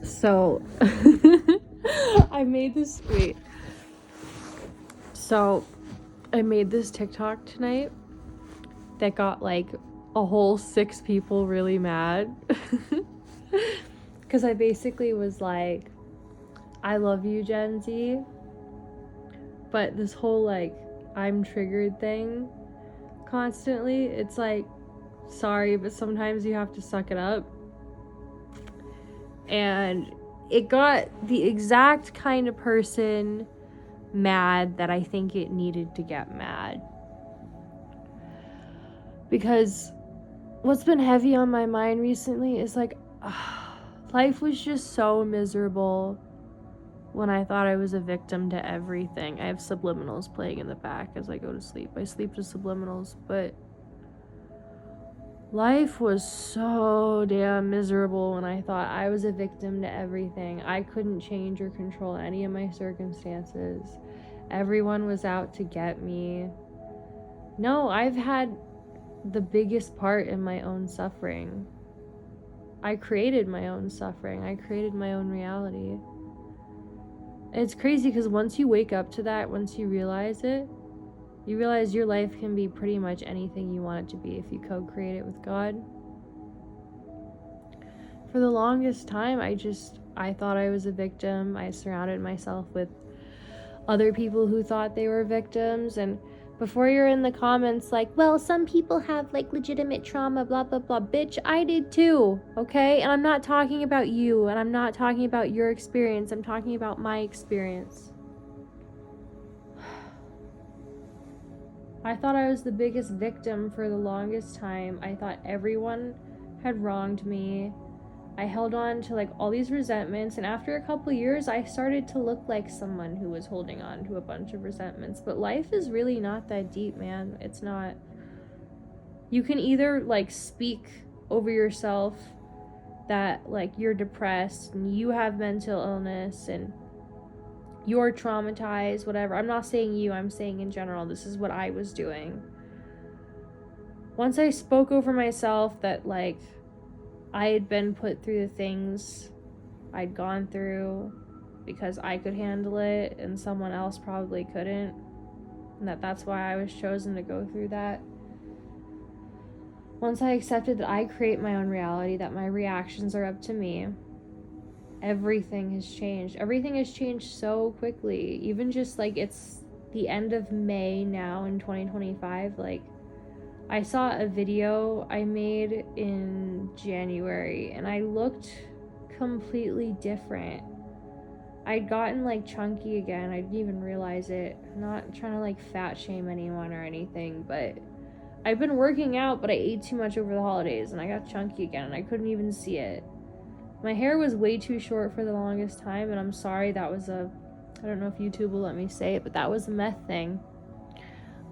So I made this So I made this TikTok tonight that got like a whole 6 people really mad. Because I basically was like, I love you, Gen Z. But this whole like I'm triggered thing constantly, it's like, sorry, but sometimes you have to suck it up. And it got the exact kind of person mad that I think it needed to get mad. Because what's been heavy on my mind recently is like, life was just so miserable when I thought I was a victim to everything. I have subliminals playing in the back as I go to sleep. I sleep to subliminals, but life was so damn miserable when I thought I was a victim to everything. I couldn't change or control any of my circumstances. Everyone was out to get me. No, I've had the biggest part in my own suffering. I created my own suffering. I created my own reality. It's crazy because once you wake up to that, once you realize it, you realize your life can be pretty much anything you want it to be if you co-create it with God. For the longest time, I thought I was a victim. I surrounded myself with other people who thought they were victims, and before you're in the comments like, well, some people have like legitimate trauma, blah, blah, blah. Bitch, I did too, okay? And I'm not talking about you, and I'm not talking about your experience. I'm talking about my experience. I thought I was the biggest victim for the longest time. I thought everyone had wronged me. I held on to like all these resentments, and after a couple years I started to look like someone who was holding on to a bunch of resentments. But life is really not that deep, man. It's not. You can either like speak over yourself that like you're depressed and you have mental illness and you're traumatized, whatever. I'm not saying you, I'm saying in general. This is what I was doing. Once I spoke over myself that like I had been put through the things I'd gone through because I could handle it and someone else probably couldn't, and that's why I was chosen to go through that. Once I accepted that I create my own reality, that my reactions are up to me, everything has changed. Everything has changed so quickly. Even just like it's the end of May now in 2025, like I saw a video I made in January and I looked completely different. I'd gotten like chunky again. I didn't even realize it. I'm not trying to like fat shame anyone or anything, but I've been working out, but I ate too much over the holidays and I got chunky again and I couldn't even see it. My hair was way too short for the longest time, and I'm sorry, that was I don't know if YouTube will let me say it, but that was a meth thing.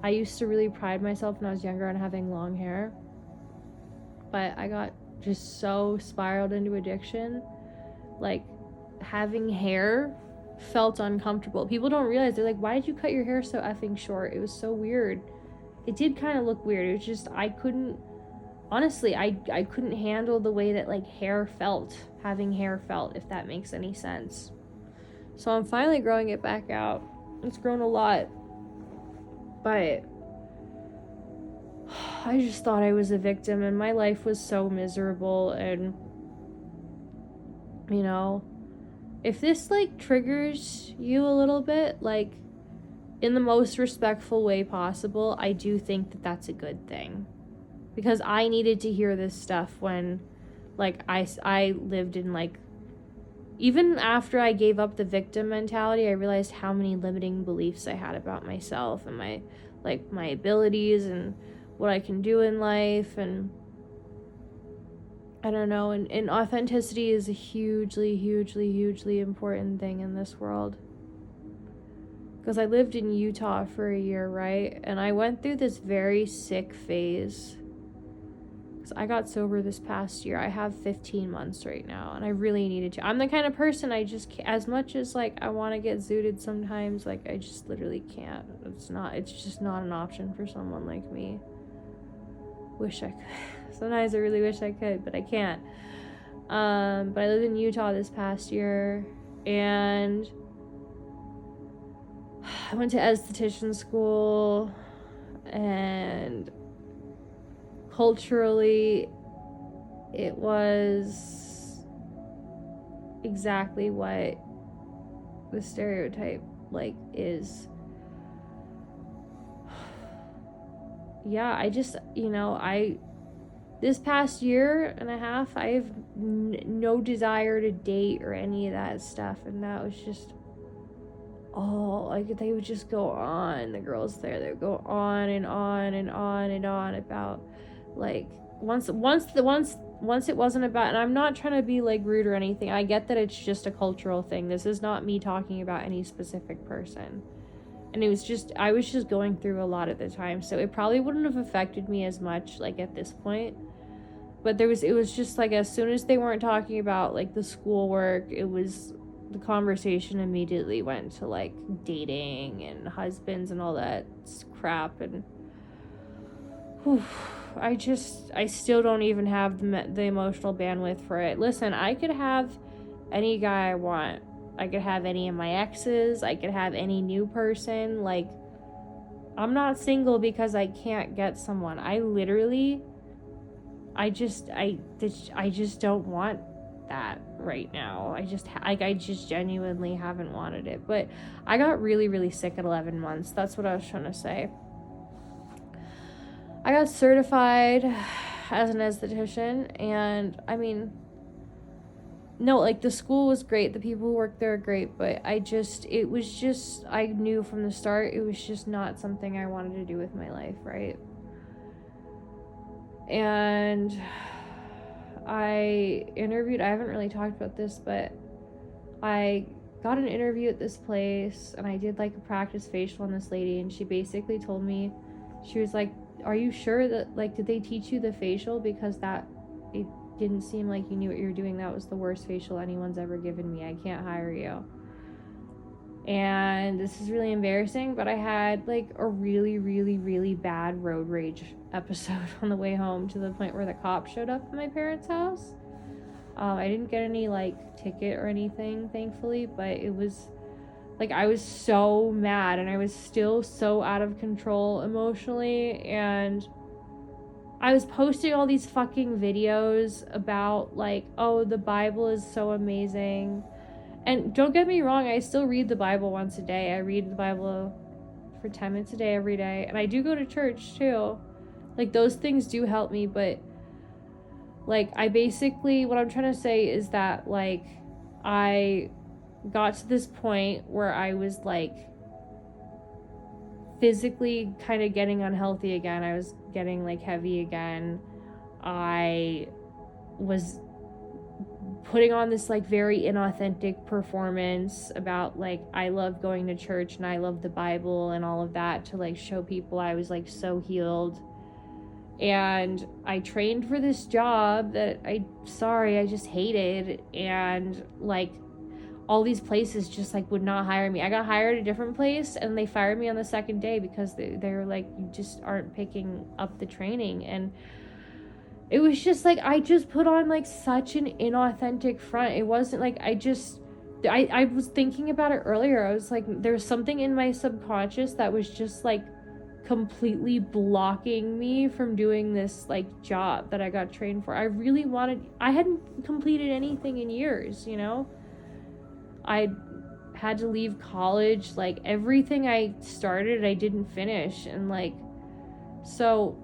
I used to really pride myself when I was younger on having long hair, but I got just so spiraled into addiction. Like, having hair felt uncomfortable. People don't realize, they're like, why did you cut your hair so effing short? It was so weird. It did kind of look weird. It was just, I couldn't handle the way that like having hair felt, if that makes any sense. So I'm finally growing it back out. It's grown a lot, but I just thought I was a victim and my life was so miserable. And you know, if this like triggers you a little bit, like in the most respectful way possible, I do think that that's a good thing. Because I needed to hear this stuff when, like, I lived in, like, even after I gave up the victim mentality, I realized how many limiting beliefs I had about myself and my abilities and what I can do in life. And I don't know, and authenticity is a hugely, hugely, hugely important thing in this world. Because I lived in Utah for a year, right? And I went through this very sick phase. I got sober this past year. I have 15 months right now, and I really needed to. I'm the kind of person I just can't, as much as like I want to get zooted sometimes, like I just literally can't. It's just not an option for someone like me. Wish I could. Sometimes I really wish I could, but I can't. But I lived in Utah this past year, and I went to esthetician school, and culturally it was exactly what the stereotype like is. Yeah, I just, this past year and a half, I have no desire to date or any of that stuff, and that was just all, like, they would just go on, the girls there, they would go on and on and on and on about, like, once it wasn't about, and I'm not trying to be, like, rude or anything, I get that it's just a cultural thing, this is not me talking about any specific person, and I was just going through a lot at the time, so it probably wouldn't have affected me as much, like, at this point, but it was just, like, as soon as they weren't talking about, like, the schoolwork, the conversation immediately went to, like, dating and husbands and all that crap, and whew, I still don't even have the emotional bandwidth for it. Listen, I could have any guy I want. I could have any of my exes. I could have any new person. Like, I'm not single because I can't get someone. I just don't want that right now. I just genuinely haven't wanted it. But I got really, really sick at 11 months. That's what I was trying to say. I got certified as an esthetician, and I mean, no, like, the school was great, the people who worked there are great, but I knew from the start it was just not something I wanted to do with my life, right? And I haven't really talked about this, but I got an interview at this place, and I did, like, a practice facial on this lady, and she basically told me, she was like, are you sure that, like, did they teach you the facial? Because it didn't seem like you knew what you were doing. That was the worst facial anyone's ever given me. I can't hire you. And this is really embarrassing, but I had, like, a really, really, really bad road rage episode on the way home, to the point where the cops showed up at my parents' house. I didn't get any, like, ticket or anything, thankfully, but it was, like, I was so mad, and I was still so out of control emotionally, and I was posting all these fucking videos about, like, oh, the Bible is so amazing. And don't get me wrong, I still read the Bible once a day. I read the Bible for 10 minutes a day every day. And I do go to church, too. Like, those things do help me, but, like, what I'm trying to say is that, like, I got to this point where I was, like, physically kind of getting unhealthy again. I was getting, like, heavy again. I was putting on this, like, very inauthentic performance about, like, I love going to church and I love the Bible and all of that, to, like, show people I was, like, so healed. And I trained for this job that I just hated, and, like, all these places just, like, would not hire me. I got hired at a different place, and they fired me on the second day because they were like, you just aren't picking up the training. And it was just, like, I just put on, like, such an inauthentic front. It wasn't, like, I was thinking about it earlier. I was like, there's something in my subconscious that was just, like, completely blocking me from doing this, like, job that I got trained for. I hadn't completed anything in years, you know? I had to leave college, like, everything I started I didn't finish, and, like, so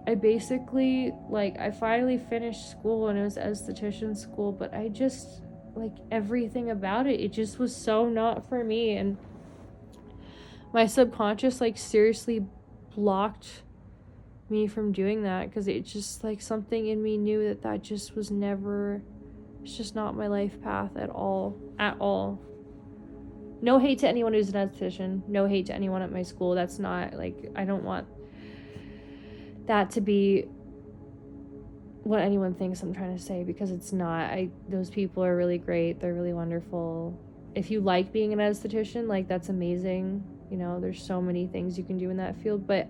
I basically, like, I finally finished school, and it was esthetician school, but I just, like, everything about it just was so not for me, and my subconscious, like, seriously blocked me from doing that, because it just, like, something in me knew that just was never, it's just not my life path at all. No hate to anyone who's an esthetician, no hate to anyone at my school. That's not, like, I don't want that to be what anyone thinks I'm trying to say, because it's not. Those people are really great, they're really wonderful. If you like being an esthetician, like, that's amazing, you know, there's so many things you can do in that field. But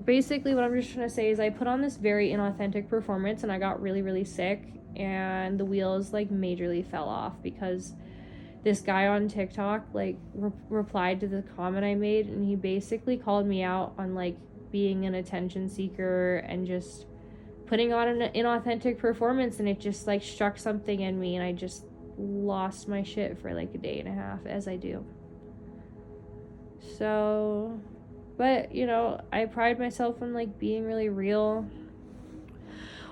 basically what I'm just trying to say is I put on this very inauthentic performance, and I got really, really sick, and the wheels like majorly fell off because this guy on TikTok like replied to the comment I made, and he basically called me out on like being an attention seeker and just putting on an inauthentic performance, and it just like struck something in me, and I just lost my shit for like a day and a half, as I do. So, but you know, I pride myself on like being really real.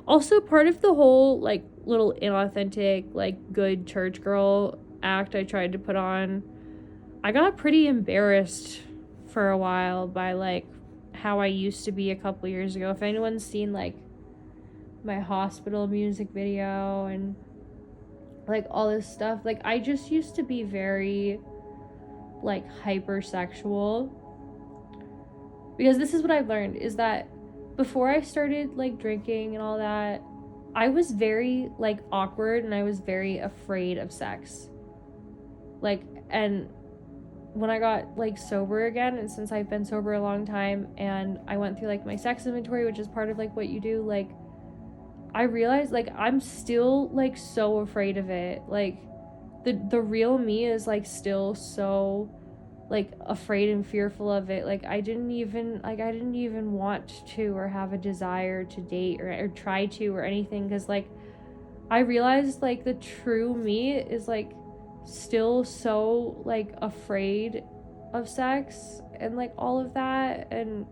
Also, part of the whole like little inauthentic like good church girl act I tried to put on, I got pretty embarrassed for a while by like how I used to be a couple years ago. If anyone's seen like my hospital music video and like all this stuff, like I just used to be very like hypersexual, because this is what I've learned, is that before I started like drinking and all that, I was very like awkward and I was very afraid of sex. Like, and when I got like sober again, and since I've been sober a long time and I went through like my sex inventory, which is part of like what you do, like I realized like I'm still like so afraid of it. Like the real me is like still so like afraid and fearful of it. Like I didn't even want to or have a desire to date or try to or anything, because like I realized like the true me is like still so like afraid of sex and like all of that, and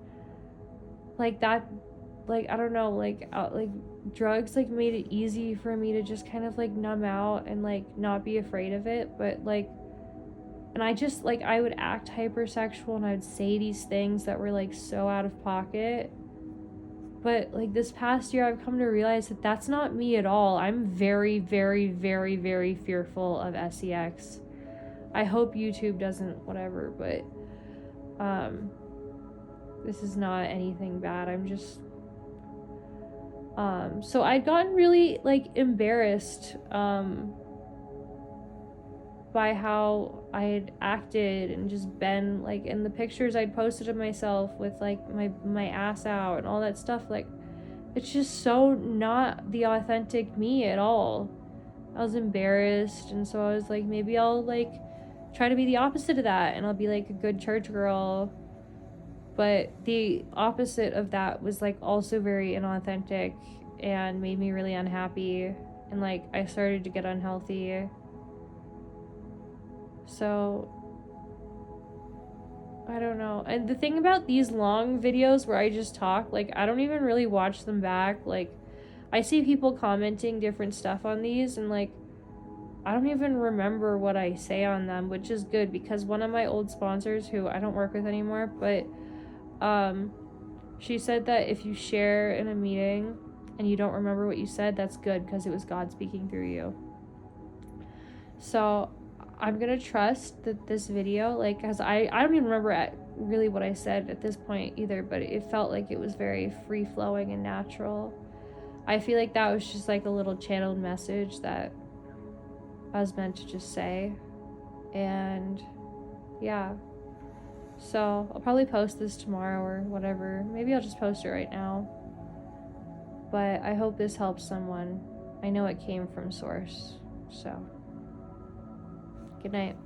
like that, like I don't know, like drugs like made it easy for me to just kind of like numb out and like not be afraid of it. But like, and I just like I would act hypersexual and I would say these things that were like so out of pocket. But like this past year I've come to realize that that's not me at all. I'm very, very, very, very fearful of sex. I hope YouTube doesn't whatever, but this is not anything bad. I'm just so I'd gotten really like embarrassed by how I had acted and just been like in the pictures I'd posted of myself with like my ass out and all that stuff. Like it's just so not the authentic me at all. I was embarrassed, and so I was like, maybe I'll like try to be the opposite of that and I'll be like a good church girl. But the opposite of that was like also very inauthentic and made me really unhappy, and like I started to get unhealthy. So I don't know. And the thing about these long videos where I just talk, like I don't even really watch them back. Like I see people commenting different stuff on these, and like I don't even remember what I say on them, which is good, because one of my old sponsors, who I don't work with anymore, but she said that if you share in a meeting and you don't remember what you said, that's good, because it was God speaking through you. So I'm gonna trust that this video, like, because I don't even remember really what I said at this point either, but it felt like it was very free-flowing and natural. I feel like that was just like a little channeled message that I was meant to just say. And yeah, so I'll probably post this tomorrow or whatever. Maybe I'll just post it right now, but I hope this helps someone. I know it came from source. So good night.